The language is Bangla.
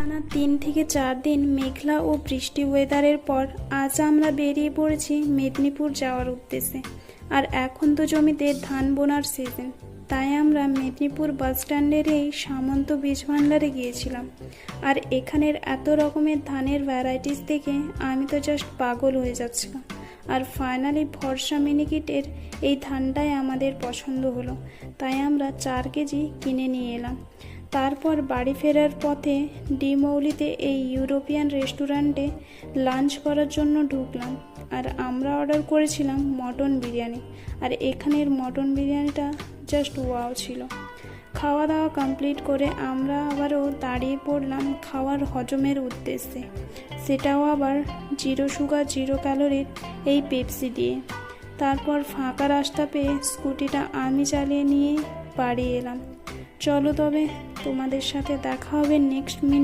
টানা 3 থেকে 4 দিন মেঘলা ও বৃষ্টি ওয়েদারের পর আজ আমরা বেরিয়ে পড়েছি মেদিনীপুর যাওয়ার উদ্দেশ্যে। আর এখন তো জমিতে ধান বোনার সিজন, তাই আমরা মেদিনীপুর বাস স্ট্যান্ডের এই সামন্ত বীজ ভাণ্ডারে গিয়েছিলাম। আর এখানের এত রকমের ধানের ভ্যারাইটিস দেখে আমি তো জাস্ট পাগল হয়ে যাচ্ছিলাম। আর ফাইনালি ভরসা মিনিকিটের এই ধানটাই আমাদের পছন্দ হলো, তাই আমরা 4 কেজি কিনে নিয়ে এলাম। তারপর বাড়ি ফেরার পথে ডিমৌলিতে এই ইউরোপিয়ান রেস্টুরেন্টে লাঞ্চ করার জন্য ঢুকলাম। আর আমরা অর্ডার করেছিলাম মটন বিরিয়ানি, আর এখানের মটন বিরিয়ানিটা জাস্ট ওয়াও ছিল। খাওয়া দাওয়া কমপ্লিট করে আমরা আবারও দাঁড়িয়ে পড়লাম খাওয়ার হজমের উদ্দেশ্যে, সেটাও আবার 0 সুগার 0 ক্যালোরির এই পেপসি দিয়ে। তারপর ফাঁকা রাস্তা পেয়ে স্কুটিটা আমি চালিয়ে নিয়ে বাড়ি এলাম। চলো তবে তোমাদের সাথে দেখা হবে নেক্সট মিনি